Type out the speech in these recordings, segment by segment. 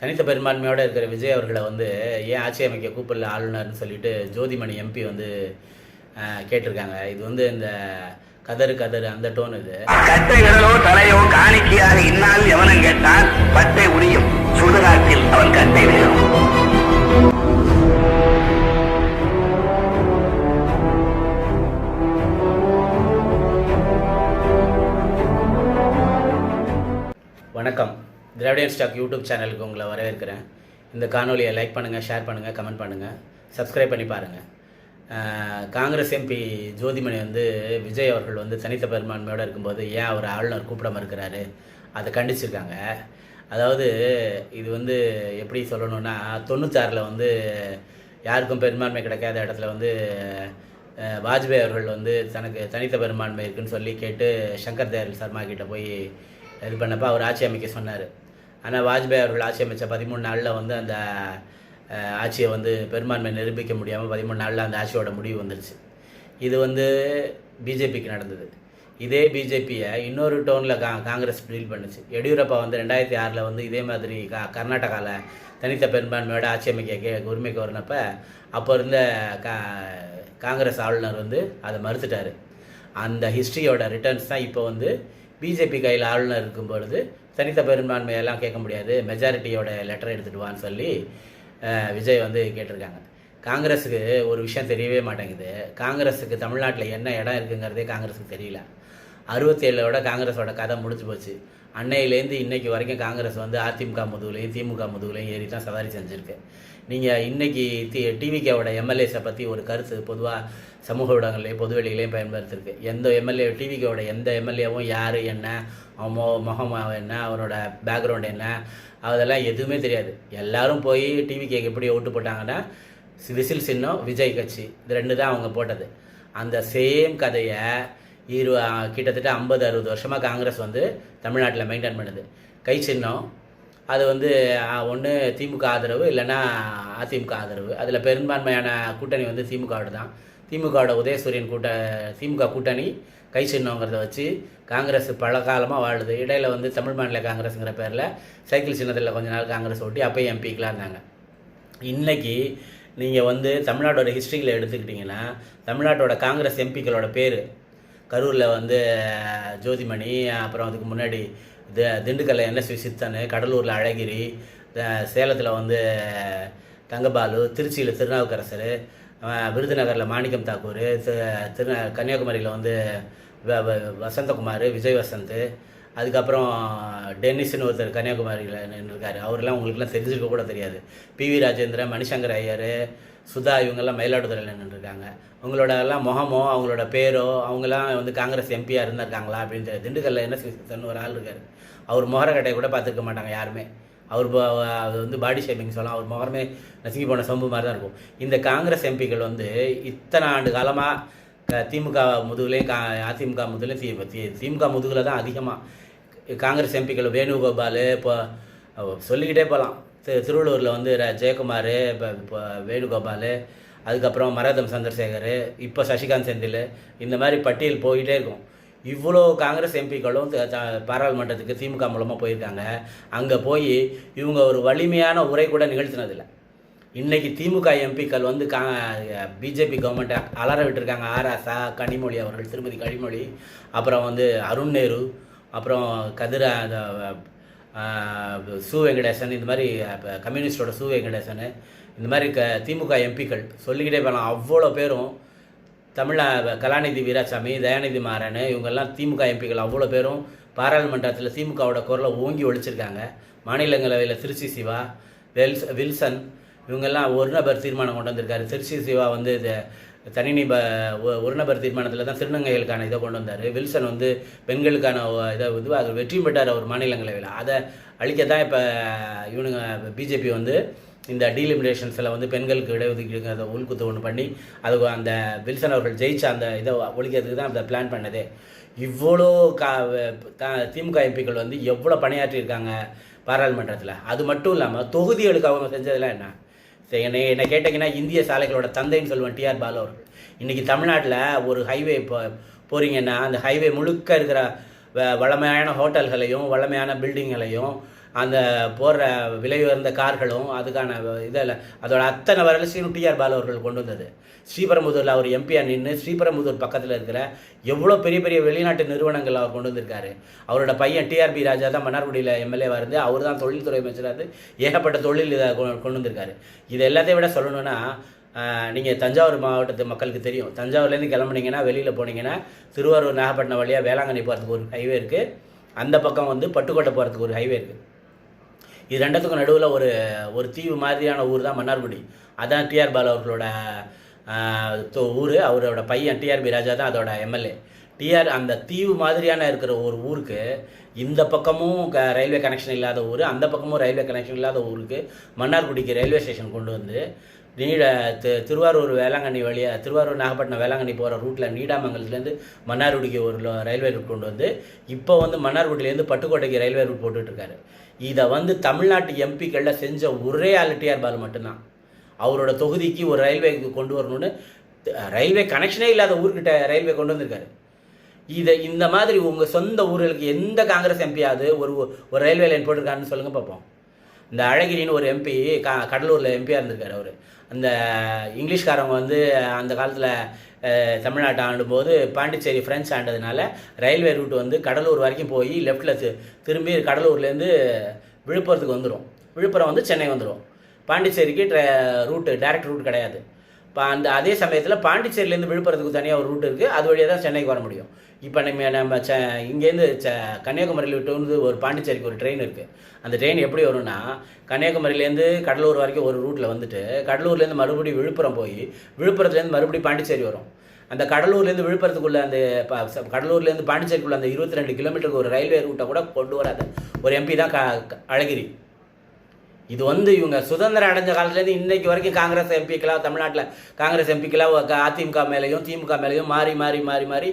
தனித்த பெரும்பான்மையோடு இருக்கிற விஜய் அவர்களை வந்து ஏன் ஆட்சி அமைக்க கூப்பிடல ஆளுநர்னு சொல்லிட்டு ஜோதிமணி எம்பி வந்து கேட்டிருக்காங்க. இது வந்து இந்த கதறு கதறு அந்த டோன். இது கட்டை விரலோ தலையோ காணிக்கையாக இன்னால் எவனும் கேட்டால் பட்டை உரியும் சுடுகாட்டில் அவன் கட்டை விரலும். வணக்கம், திராவிடியன் ஸ்டாக் யூடியூப் சேனலுக்கு உங்களை வரவேற்கிறேன். இந்த காணொலியை லைக் பண்ணுங்கள், ஷேர் பண்ணுங்கள், கமெண்ட் பண்ணுங்கள், சப்ஸ்கிரைப் பண்ணி பாருங்கள். காங்கிரஸ் எம்பி ஜோதிமணி வந்து விஜய் அவர்கள் வந்து தனித்த பெரும்பான்மையோடு இருக்கும்போது ஏன் அவர் ஆளுநர் கூப்பிடாம இருக்கிறாரு அதை கண்டிச்சிருக்காங்க. அதாவது இது வந்து எப்படி சொல்லணும்னா, 96 வந்து யாருக்கும் பெரும்பான்மை கிடைக்காத இடத்துல வந்து வாஜ்பாய் அவர்கள் வந்து தனக்கு தனித்த பெரும்பான்மை இருக்குன்னு சொல்லி கேட்டு சங்கர் தயாள் சர்மா கிட்ட போய் இது பண்ணப்போ அவர் ஆட்சி அமைக்க சொன்னார். ஆனால் வாஜ்பாய் அவர்கள் ஆட்சி அமைச்ச 13 நாளில் வந்து அந்த ஆட்சியை வந்து பெரும்பான்மை நிரூபிக்க முடியாமல் 13 நாளில் அந்த ஆட்சியோட முடிவு வந்துருச்சு. இது வந்து பிஜேபிக்கு நடந்தது. இதே பிஜேபியை இன்னொரு டோனில் காங்கிரஸ் டீல் பண்ணுச்சு. எடியூரப்பா வந்து 2006 வந்து இதே மாதிரி கர்நாடகாவில் தனித்த பெரும்பான்மையோட ஆட்சி அமைக்க உரிமைக்கு வரனப்ப அப்போ இருந்த காங்கிரஸ் ஆளுநர் வந்து அதை மறுத்துட்டார். அந்த ஹிஸ்ட்ரியோட ரிட்டர்ன்ஸ் தான் இப்போ வந்து பிஜேபி கையில் ஆளுநர் இருக்கும் பொழுது தனித்த பெரும்பான்மையெல்லாம் கேட்க முடியாது, மெஜாரிட்டியோட லெட்டர் எடுத்துகிட்டு வான்னு சொல்லி விஜய் வந்து கேட்டிருக்காங்க. காங்கிரஸுக்கு ஒரு விஷயம் தெரியவே மாட்டேங்குது. காங்கிரஸுக்கு தமிழ்நாட்டில் என்ன இடம் இருக்குங்கிறதே காங்கிரஸுக்கு தெரியல. 67ஓட காங்கிரஸோட கதை முடிஞ்சு போச்சு. அன்னையிலேருந்து இன்றைக்கி வரைக்கும் காங்கிரஸ் வந்து அதிமுக முதுகுலையும் திமுக முதுகுலையும் ஏறி தான் சவாரி செஞ்சுருக்கு. நீங்கள் இன்றைக்கி டிவிகேவோட எம்எல்ஏஸை பற்றி ஒரு கருத்து பொதுவாக சமூக ஊடகங்களையும் பொதுவெளிகளையும் பயன்படுத்திருக்கு. எந்த எம்எல்ஏ டிவிகேவோட எந்த எம்எல்ஏவும் யார் என்ன, அவன் முகம் என்ன, அவனோட பேக்ரவுண்ட் என்ன, அதெல்லாம் எதுவுமே தெரியாது. எல்லோரும் போய் டிவிகேக்கு எப்படி ஓட்டு போட்டாங்கன்னா விசில் சின்னம் விஜய் கட்சி, இது 2 தான் அவங்க போட்டது. அந்த சேம் கதையை கிட்டத்தட்ட 50-60 வருஷமாக காங்கிரஸ் வந்து தமிழ்நாட்டில் மெயின்டைன் பண்ணுது. கை சின்னம் அது வந்து ஒன்று திமுக ஆதரவு இல்லைன்னா அதிமுக ஆதரவு. அதில் பெரும்பான்மையான கூட்டணி வந்து திமுகவோட தான். திமுகவோட உதயசூரியன் திமுக கூட்டணி கை சின்னங்கிறத வச்சு காங்கிரஸ் பல காலமாக வாழுது. இடையில் வந்து தமிழ் மாநில காங்கிரஸுங்கிற பேரில் சைக்கிள் சின்னத்தில் கொஞ்ச நாள் காங்கிரஸ் ஓட்டி அப்போயும் எம்பிக்கெலாம் இருந்தாங்க. இன்றைக்கி நீங்கள் வந்து தமிழ்நாட்டோட ஹிஸ்ட்ரியில் எடுத்துக்கிட்டிங்கன்னா தமிழ்நாட்டோட காங்கிரஸ் எம்பிக்களோட பேர் கரூரில் வந்து ஜோதிமணி, அப்புறம் அதுக்கு முன்னாடி திண்டுக்கல்ல என்எஸ்வி சித்தன், கடலூரில் அழகிரி, சேலத்தில் வந்து தங்கபாலு, திருச்சியில் திருநாவுக்கரசர், விருதுநகரில் மாணிக்கம் தாக்கூர், கன்னியாகுமரியில் வந்து வசந்தகுமார், விஜய் வசந்த், அதுக்கப்புறம் டென்னிஸ்னு ஒருத்தர் கன்னியாகுமரியில் இருக்கார். அவரெல்லாம் உங்களுக்குலாம் தெரிஞ்சிருக்க கூட தெரியாது. பிவி ராஜேந்திரன், மணிசங்கர் ஐயர், சுதா, இவங்கெல்லாம் மயிலாடுதுறையில் நின்றுருக்காங்க. உங்களோட எல்லாம் முகமோ அவங்களோட பேரோ அவங்களாம் வந்து காங்கிரஸ் எம்பியாக இருந்திருக்காங்களா அப்படின்ட்டு. திண்டுக்கல்ல என்ன சித்தன்னு ஒரு ஆள் இருக்கார். அவர் முகரக்கட்டையை கூட பார்த்துருக்க மாட்டாங்க யாருமே. அவர் அது வந்து பாடி ஷேப்பிங் சொல்லலாம். அவர் முகரமே நசுங்கி போன சொம்பு மாதிரி தான் இருக்கும். இந்த காங்கிரஸ் எம்பிக்கள் வந்து இத்தனை ஆண்டு காலமாக திமுக முதுகுலையும் அதிமுக முதுகுலையும் திமுக முதுகில் தான் அதிகமாக காங்கிரஸ் எம்பிக்கள் வேணுகோபால் இப்போ சொல்லிக்கிட்டே போகலாம். திருவள்ளூரில் வந்து ஜெயக்குமார், இப்போ வேணுகோபால், அதுக்கப்புறம் மரதம் சந்திரசேகர், இப்போ சசிகாந்த் செந்தில், இந்த மாதிரி பட்டியல் போயிட்டே இருக்கும். இவ்வளோ காங்கிரஸ் எம்பிக்களும் பாராளுமன்றத்துக்கு திமுக மூலமாக போயிருக்காங்க. அங்கே போய் இவங்க ஒரு வலிமையான உரை கூட நிகழ்த்தினதில்லை. இன்றைக்கி திமுக எம்பிக்கள் வந்து பிஜேபி கவர்மெண்ட்டை அலற விட்டுருக்காங்க. ஆராசா, கனிமொழி அவர்கள், திருமதி கனிமொழி, அப்புறம் வந்து அருண் நேரு, அப்புறம் சு வெங்கடேசன், இந்த மாதிரி கம்யூனிஸ்டோட சு வெங்கடேசன், இந்த மாதிரி திமுக எம்பிக்கள் சொல்லிக்கிட்டே போகலாம். அவ்வளோ பேரும் கலாநிதி வீராசாமி, தயாநிதி மாறன், இவங்கெல்லாம் திமுக எம்பிக்கள் அவ்வளோ பேரும் பாராளுமன்றத்தில் திமுகவோட குரலை ஓங்கி ஒழிச்சிருக்காங்க. மாநிலங்களவையில் திருச்சி சிவா, வில்சன், இவங்கெல்லாம் ஒரு நபர் தீர்மானம் கொண்டு வந்திருக்காரு. திருச்சி சிவா வந்து ஒரு நபர் தீர்மானத்தில் தான் திருநங்கைகளுக்கான இதை கொண்டு வந்தார். வில்சன் வந்து பெண்களுக்கான இதை வந்து அது வெற்றியும் பெற்றார் அவர் மாநிலங்களவையில். அதை அழிக்கத்தான் இப்போ இவனுங்க பிஜேபி வந்து இந்த டீலிமினேஷன்ஸில் வந்து பெண்களுக்கு இடஒதுக்கீடுங்கிறத உள்குத்து ஒன்று பண்ணி அது அந்த வில்சன் அவர்கள் ஜெயிச்ச அந்த இதை ஒழிக்கிறதுக்கு தான் அந்த பிளான் பண்ணதே. இவ்வளோ திமுக எம்பிக்கள் வந்து எவ்வளோ பணியாற்றியிருக்காங்க பாராளுமன்றத்தில். அது மட்டும் இல்லாமல் தொகுதிகளுக்கு அவங்க செஞ்சதெல்லாம் என்ன என்ன கேட்டிங்கன்னா, இந்திய சாலைகளோட தந்தைன்னு சொல்லுவேன் டிஆர் பாலு அவர்கள். இன்றைக்கி தமிழ்நாட்டில் ஒரு ஹைவே போகிறீங்கன்னா அந்த ஹைவே முழுக்க இருக்கிற வளமையான ஹோட்டல்களையும் வளமையான பில்டிங்களையும் அந்த போடுற விலை உயர்ந்த கார்களும் அதுக்கான இதில் அதோட அத்தனை வளர்ச்சியும் டிஆர் பாலு அவர்கள் கொண்டு வந்தது. ஸ்ரீபெரும்புதூரில் அவர் எம்பியாக நின்று ஸ்ரீபெரும்புதூர் பக்கத்தில் இருக்கிற எவ்வளோ பெரிய பெரிய வெளிநாட்டு நிறுவனங்கள் அவர் கொண்டு வந்திருக்காரு. அவரோட பையன் டிஆர்பி ராஜா தான் மன்னார்குடியில் எம்எல்ஏவாக இருந்து அவர் தான் தொழில்துறை அமைச்சராக இருந்து ஏகப்பட்ட தொழில் இதை கொண்டு வந்திருக்காரு. இது எல்லாத்தையும் விட சொல்லணுன்னா, நீங்கள் தஞ்சாவூர் மாவட்டத்து மக்களுக்கு தெரியும், தஞ்சாவூர்லேருந்து கிளம்புனீங்கன்னா வெளியில் போனீங்கன்னா திருவாரூர் நாகப்பட்டினம் வழியாக வேளாங்கண்ணி போகிறதுக்கு ஒரு ஹைவே இருக்குது, அந்த பக்கம் வந்து பட்டுக்கோட்டை போகிறதுக்கு ஒரு ஹைவே இருக்குது. இது ரெண்டுத்துக்கும் நடுவில் ஒரு தீவு மாதிரியான ஊர் தான் மன்னார்குடி. அதான் டிஆர் பாலு அவர்களோட ஊர். அவரோட பையன் டிஆர்பி ராஜா தான் அதோட எம்எல்ஏ. அந்த தீவு மாதிரியான இருக்கிற ஒரு ஊருக்கு இந்த பக்கமும் ரயில்வே கனெக்ஷன் இல்லாத ஊர், அந்த பக்கமும் ரயில்வே கனெக்ஷன் இல்லாத ஊருக்கு மன்னார்குடிக்கு ரயில்வே ஸ்டேஷன் கொண்டு வந்து திருவாரூர் வேளாங்கண்ணி வழியாக திருவாரூர் நாகப்பட்டினம் வேளாங்கண்ணி போகிற ரூட்டில் நீடாமங்கலத்துலேருந்து மன்னார்குடிக்கு ஒரு ரயில்வே ரூட் கொண்டு வந்து இப்போ வந்து மன்னார்குடியிலேருந்து பட்டுக்கோட்டைக்கு ரயில்வே ரூட் போட்டுட்ருக்காரு. இதை வந்து தமிழ்நாட்டு எம்பிக்களில் செஞ்ச ஒரே ஆள் டிஆர் பாலு மட்டும்தான். அவரோட தொகுதிக்கு ஒரு ரயில்வேக்கு கொண்டு வரணும்னு ரயில்வே கனெக்ஷனே இல்லாத ஊர்கிட்ட ரயில்வே கொண்டு வந்திருக்காரு. இந்த மாதிரி உங்கள் சொந்த ஊர்களுக்கு எந்த காங்கிரஸ் எம்பியாவது ஒரு ரயில்வே லைன் போட்டிருக்காருன்னு சொல்லுங்கள் பார்ப்போம். இந்த அழகிரின்னு ஒரு எம்பி கடலூரில் எம்பியாக இருந்திருக்காரு. அவர் அந்த இங்கிலீஷ்காரங்க வந்து அந்த காலத்தில் தமிழ்நாட்டை ஆண்டும்போது பாண்டிச்சேரி ஃப்ரெண்ட்ஸ் ஆண்டதுனால ரயில்வே ரூட் வந்து கடலூர் வரைக்கும் போய் லெஃப்டில் திரும்பி கடலூர்லேருந்து விழுப்புரத்துக்கு வந்துடும், விழுப்புரம் வந்து சென்னை வந்துடும். பாண்டிச்சேரிக்கு டைரக்ட் ரூட் கிடையாது. அதே சமயத்தில் பாண்டிச்சேரியிலேருந்து விழுப்புரத்துக்கு தனியாக ஒரு ரூட் இருக்குது, அது வழியாக தான் சென்னைக்கு வர முடியும். இப்போ நம்ம இங்கேருந்து கன்னியாகுமரியில் விட்டு வந்து ஒரு பாண்டிச்சேரிக்கு ஒரு ட்ரெயின் இருக்குது. அந்த ட்ரெயின் எப்படி வரும்னா, கன்னியாகுமரியிலேருந்து கடலூர் வரைக்கும் ஒரு ரூட்டில் வந்துட்டு கடலூர்லேருந்து மறுபடியும் விழுப்புரம் போய் விழுப்புரத்துலேருந்து மறுபடியும் பாண்டிச்சேரி வரும். அந்த கடலூர்லேருந்து விழுப்புரத்துக்குள்ளே அந்த கடலூர்லேருந்து பாண்டிச்சேரிக்குள்ளே அந்த 22 கிலோமீட்டருக்கு ஒரு ரயில்வே ரூட்டை கூட கொண்டு வராத ஒரு எம்பி தான் அழகிரி. இது வந்து இவங்க சுதந்திரம் அடைஞ்ச காலத்துலேருந்து இன்றைக்கு வரைக்கும் காங்கிரஸ் எம்பிக்கெல்லாம் தமிழ்நாட்டில் காங்கிரஸ் எம்பிக்கெல்லாம் அதிமுக மேலேயும் திமுக மேலேயும் மாறி மாறி மாறி மாறி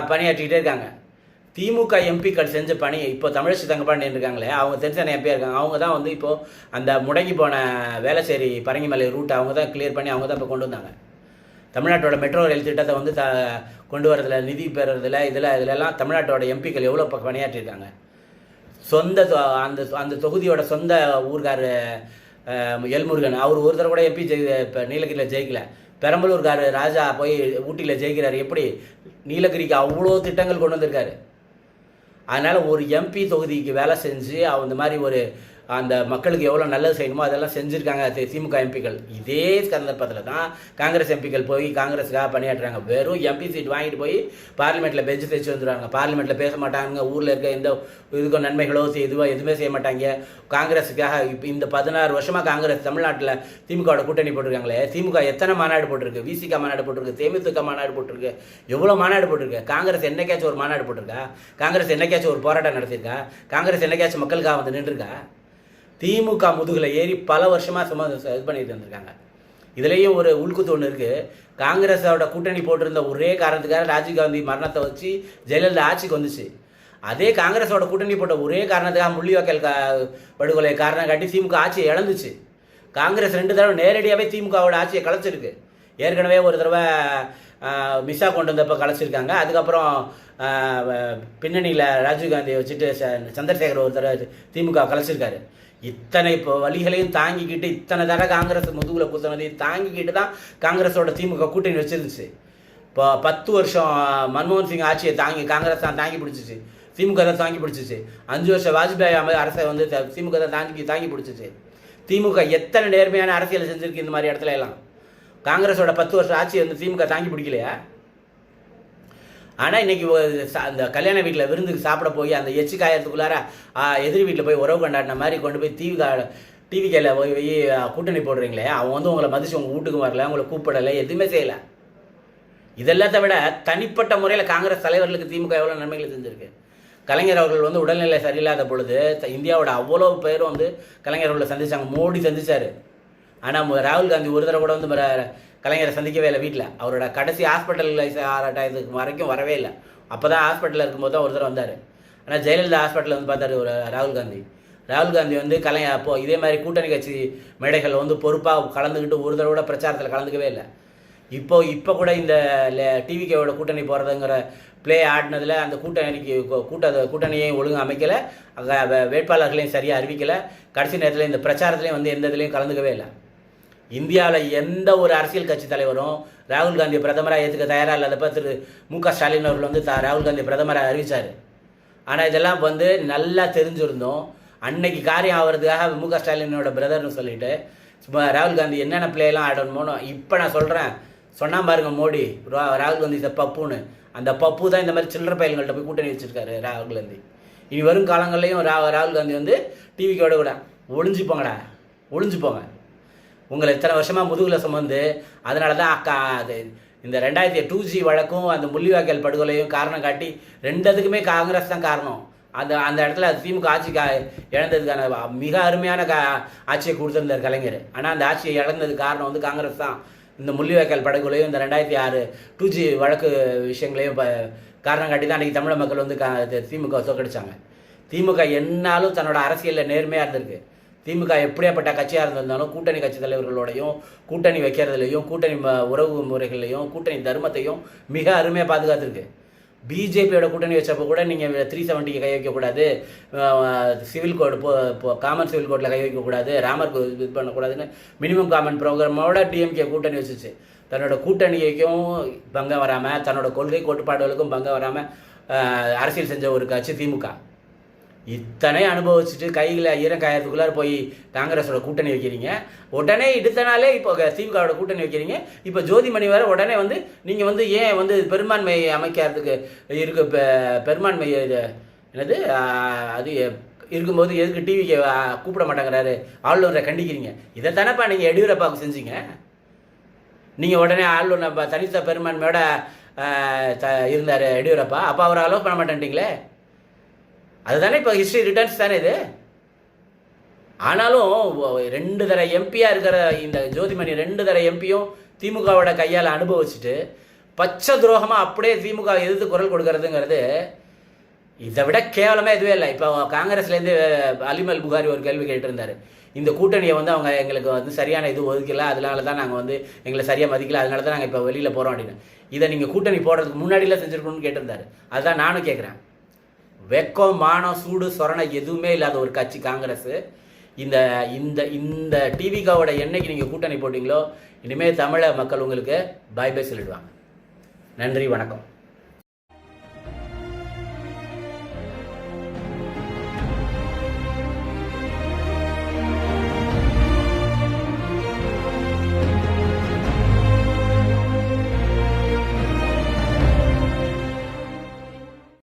பணியாற்றிக்கிட்டே இருக்காங்க. திமுக எம்பிக்கள் செஞ்ச பணி இப்போ தமிழிசை தங்கப்பாண்டியன் இருக்காங்களே, அவங்க தென்சென்னை எம்பியாக இருக்காங்க. அவங்க தான் வந்து இப்போது அந்த முடங்கி போன வேளச்சேரி பரங்கிமலை ரூட்டை அவங்க தான் கிளியர் பண்ணி அவங்க தான் இப்போ கொண்டு வந்தாங்க. தமிழ்நாட்டோட மெட்ரோ ரயில் திட்டத்தை வந்து கொண்டு வரதில் நிதி பெறுறதில் இதிலெல்லாம் தமிழ்நாட்டோட எம்பிக்கள் எவ்வளோ பணியாற்றியிருக்காங்க. அந்த தொகுதியோட சொந்த ஊர்கார் எல்முருகன், அவர் ஒரு தடவை கூட எம்பி இப்போ நீலகிரியில் ஜெயிக்கல. பெரம்பலூர்கார் ராஜா போய் ஊட்டியில் ஜெயிக்கிறார். எப்படி நீலகிரிக்கு அவ்வளோ திட்டங்கள் கொண்டு வந்திருக்காரு. அதனால் ஒரு எம்பி தொகுதிக்கு வேலை செஞ்சு அந்த மாதிரி அந்த மக்களுக்கு எவ்வளோ நல்லது செய்யணுமோ அதெல்லாம் செஞ்சுருக்காங்க திமுக எம்பிக்கள். இதே சந்தர்ப்பத்தில் தான் காங்கிரஸ் எம்பிக்கள் போய் காங்கிரஸுக்காக பணியாற்றுறாங்க. வெறும் எம்பி சீட் வாங்கிட்டு போய் பார்லிமெண்ட்டில் பெஞ்சு தேய்ச்சி வந்துடுவாங்க. பார்லிமெண்ட்டில் பேச மாட்டாங்க, ஊரில் இருக்க எந்த இதுக்கும் நன்மைகளோ எதுவுமே செய்ய மாட்டாங்க. காங்கிரஸுக்காக இப்போ இந்த 16 வருஷமாக காங்கிரஸ் தமிழ்நாட்டில் திமுகவோட கூட்டணி போட்டிருக்காங்களே, திமுக எத்தனை மாநாடு போட்டிருக்கு, விசிக மாநாடு போட்டிருக்கு, தேமுதிக மாநாடு போட்டிருக்கு, எவ்வளோ மாநாடு போட்டிருக்கு. காங்கிரஸ் என்னைக்காச்சும் ஒரு மாநாடு போட்டிருக்கா? காங்கிரஸ் என்னைக்காச்சும் ஒரு போராட்டம் நடத்தியிருக்கா? காங்கிரஸ் என்னைக்காச்சும் மக்களுக்காக வந்து நின்றுருக்கா? திமுக முதுகில் ஏறி பல வருஷமாக இது பண்ணிட்டு வந்திருக்காங்க. இதுலேயும் ஒரு உள்குத்து ஒன்று இருக்குது. காங்கிரஸோட கூட்டணி போட்டிருந்த ஒரே காரணத்துக்காக ராஜீவ்காந்தி மரணத்தை வச்சு ஜெயலலிதா ஆட்சிக்கு வந்துச்சு. அதே காங்கிரஸோட கூட்டணி போட்ட ஒரே காரணத்துக்காக முள்ளிவாய்க்கால் படுகொலை காரணம் காட்டி திமுக ஆட்சியை இழந்துச்சு. காங்கிரஸ் 2 தடவை நேரடியாகவே திமுகவோட ஆட்சியை கலைச்சிருக்கு. ஏற்கனவே ஒரு தடவை மிஸ்ஸா கொண்டு வந்தப்போ கலைச்சிருக்காங்க. அதுக்கப்புறம் பின்னணியில் ராஜீவ்காந்தியை வச்சுட்டு சந்திரசேகர் ஒரு தடவை திமுக கலைச்சிருக்காரு. இத்தனை இப்போ வழிகளையும் தாங்கிக்கிட்டு இத்தனை தடவை காங்கிரஸ் முதுகுல குத்துனதையும் தாங்கிக்கிட்டு தான் காங்கிரஸோட திமுக கூட்டணி வச்சிருந்துச்சு. இப்போ 10 வருஷம் மன்மோகன் சிங் ஆட்சியை காங்கிரஸ் தான் தாங்கி பிடிச்சிச்சு, திமுக தான் தாங்கி பிடிச்சிச்சு. 5 வருஷம் வாஜ்பாய் அரசை வந்து திமுக தான் தாங்கி பிடிச்சிச்சு. திமுக எத்தனை நேர்மையான அரசியல் செஞ்சுருக்கு இந்த மாதிரி இடத்துல எல்லாம். காங்கிரஸோட 10 வருஷம் ஆட்சியை வந்து திமுக தாங்கி பிடிக்கலையா? ஆனால் இன்றைக்கி அந்த கல்யாண வீட்டில் விருந்துக்கு சாப்பிட போய் அந்த எச்சு காயறதுக்குள்ளார எதிரி வீட்டில் போய் உறவு கொண்டாடின மாதிரி கொண்டு போய் டிவிக்கையில் போய் கூட்டணி போடுறீங்களே, அவங்க வந்து உங்களை மதிச்சு உங்கள் வீட்டுக்கு வரல, உங்களை கூப்பிடலை, எதுவுமே செய்யலை. இதெல்லாத்த விட தனிப்பட்ட முறையில் காங்கிரஸ் தலைவர்களுக்கு திமுக எவ்வளோ நன்மைகளை செஞ்சுருக்கு. கலைஞர் அவர்கள் வந்து உடல்நிலை சரியில்லாத பொழுது இந்தியாவோட அவ்வளோ பேரும் வந்து கலைஞர் அவர்களை சந்திச்சாங்க. மோடி சந்திச்சார். ஆனால் ராகுல் காந்தி ஒரு தடவை கூட வந்து கலைஞரை சந்திக்கவே இல்லை. வீட்டில் அவரோட கடைசி ஹாஸ்பிட்டலைஸ் ஆராட்டத்துக்கு வரைக்கும் வரவே இல்லை. அப்போ தான் ஹாஸ்பிட்டலில் இருக்கும்போது தான் ஒரு தடவை வந்தார். ஆனால் ஜெயலலிதா ஹாஸ்பிட்டலில் வந்து பார்த்தாரு ராகுல் காந்தி வந்து அப்போது இதே மாதிரி கூட்டணி கட்சி மேடைகளில் வந்து பொறுப்பாக கலந்துக்கிட்டு ஒரு தடவை கூட பிரச்சாரத்தில் கலந்துக்கவே இல்லை. இப்போ கூட இந்த டிவிகேவோட கூட்டணி போகிறதுங்கிற ப்ளே ஆடினதில் அந்த கூட்டணியையும் ஒழுங்கு அமைக்கலை, வேட்பாளர்களையும் சரியாக அறிவிக்கலை, கடைசி நேரத்தில் இந்த பிரச்சாரத்துலேயும் வந்து எந்த இதுலேயும் கலந்துக்கவே இல்லை. இந்தியாவில் எந்த ஒரு அரசியல் கட்சி தலைவரும் ராகுல் காந்தியை பிரதமராக ஏற்றுக்க தயாராக இல்லாதப்ப திரு மு.க. ஸ்டாலின் அவர்கள் வந்து ராகுல் காந்தியை பிரதமராக அறிவித்தார். ஆனால் இதெல்லாம் வந்து நல்லா தெரிஞ்சிருந்தோம். அன்னைக்கு காரியம் ஆகிறதுக்காக மு.க. ஸ்டாலினோட பிரதர்னு சொல்லிட்டு ராகுல் காந்தி என்னென்ன பிளேயெல்லாம் ஆடணுமோ இப்போ நான் சொல்கிறேன். சொன்னால் பாருங்க மோடி ராகுல் காந்தி பப்புன்னு, அந்த பப்பு தான் இந்த மாதிரி சில்லற பயல்கள்கிட்ட போய் கூட்டணி வச்சுருக்காரு ராகுல் காந்தி. இனி வரும் காலங்கள்லையும் ராகுல் காந்தி வந்து டிவிக்கோட கூட ஒளிஞ்சு போங்க. உங்களை இத்தனை வருஷமாக முதுகில் சுமந்து அதனால தான் இந்த 2002G வழக்கும் அந்த முள்ளிவாய்க்கால் படுகொலையும் காரணம் காட்டி ரெண்டுத்துக்குமே காங்கிரஸ் தான் காரணம். அந்த இடத்துல திமுக ஆட்சி இழந்ததுக்கான மிக அருமையான ஆட்சியை கொடுத்துருந்தார் கலைஞர். ஆனால் அந்த ஆட்சியை இழந்தது காரணம் வந்து காங்கிரஸ் தான். இந்த முள்ளிவாய்க்கால் படுகொலையும் இந்த 2006 2G வழக்கு விஷயங்களையும் காரணம் காட்டி தான் அன்றைக்கி தமிழக மக்கள் வந்து திமுக தோக்கடிச்சாங்க. திமுக என்னாலும் தன்னோட அரசியலில் நேர்மையாக இருந்திருக்கு. திமுக எப்படியாப்பட்ட கட்சியாக இருந்திருந்தாலும் கூட்டணி கட்சி தலைவர்களோடையும் கூட்டணி வைக்கிறதுலையும் கூட்டணி உறவு முறைகள்லையும் கூட்டணி தர்மத்தையும் மிக அருமையாக பாதுகாத்துருக்கு. பிஜேபியோட கூட்டணி வச்சப்போ கூட நீங்கள் 370 கை வைக்கக்கூடாது, சிவில் கோடு காமன் சிவில் கோட்டில் கை வைக்கக்கூடாது, ராமர் இது பண்ணக்கூடாதுன்னு மினிமம் காமன் ப்ரோக்ராமோட டிஎம்கே கூட்டணி வச்சுச்சு. தன்னோட கூட்டணிக்கும் பங்கம் வராமல், தன்னோட கொள்கை கோட்பாடுகளுக்கும் பங்கம் வராமல் அரசியல் செஞ்ச ஒரு கட்சி திமுக. இத்தனை அனுபவிச்சுட்டு கையில் ஈரம் காயறதுக்குள்ளார போய் காங்கிரஸோட கூட்டணி வைக்கிறீங்க. உடனே எடுத்தனாலே இப்போ திமுகவோட கூட்டணி வைக்கிறீங்க. இப்போ ஜோதிமணி வேறு உடனே வந்து நீங்கள் வந்து ஏன் வந்து பெரும்பான்மை அமைக்கிறதுக்கு பெரும்பான்மை என்னது அது இருக்கும்போது எதுக்கு டிவிக்கு கூப்பிட மாட்டேங்கிறாரு ஆளுநரை கண்டிக்கிறீங்க? இதை தானேப்பா நீங்கள் எடியூரப்பாவுக்கு செஞ்சீங்க. நீங்கள் உடனே ஆளுநர் தனித்த பெரும்பான்மையோட இருந்தார் எடியூரப்பா, அப்போ அவரை அலோவ் பண்ண மாட்டேன்ட்டீங்களே. அதுதானே இப்போ ஹிஸ்ட்ரி ரிட்டர்ன்ஸ் தானே இது. ஆனாலும் 2 தடவை எம்பியாக இருக்கிற இந்த ஜோதிமணி 2 தடவை எம்பியும் திமுகவோட கையால் அனுபவிச்சுட்டு பச்சை துரோகமாக அப்படியே திமுக எதிர்த்து குரல் கொடுக்கறதுங்கிறது இதை விட கேவலமாக எதுவே இல்லை. இப்போ காங்கிரஸ்லேருந்து அலிமல் புகாரி ஒரு கேள்வி கேட்டிருந்தார். இந்த கூட்டணியை வந்து அவங்க எங்களுக்கு வந்து சரியான இது ஒதுக்கல, அதனால தான் நாங்கள் வந்து எங்களை சரியாக மதிக்கல, அதனால தான் நாங்கள் இப்போ வெளியில் போகிறோம் அப்படின்னு. இதை நீங்கள் கூட்டணி போடுறதுக்கு முன்னாடிலாம் செஞ்சுருக்கணும்னு கேட்டிருந்தார். அதுதான் நானும் கேட்குறேன். வெக்கம், மானம், சூடு, சொரணை எதுவுமே இல்லாத ஒரு கட்சி காங்கிரஸ். இந்த இந்த இந்த டிவிகாவோட என்னைக்கு நீங்கள் கூட்டணி போட்டிங்களோ இனிமேல் தமிழக மக்கள் உங்களுக்கு பாய் பாய் சொல்லிடுவாங்க. நன்றி, வணக்கம்.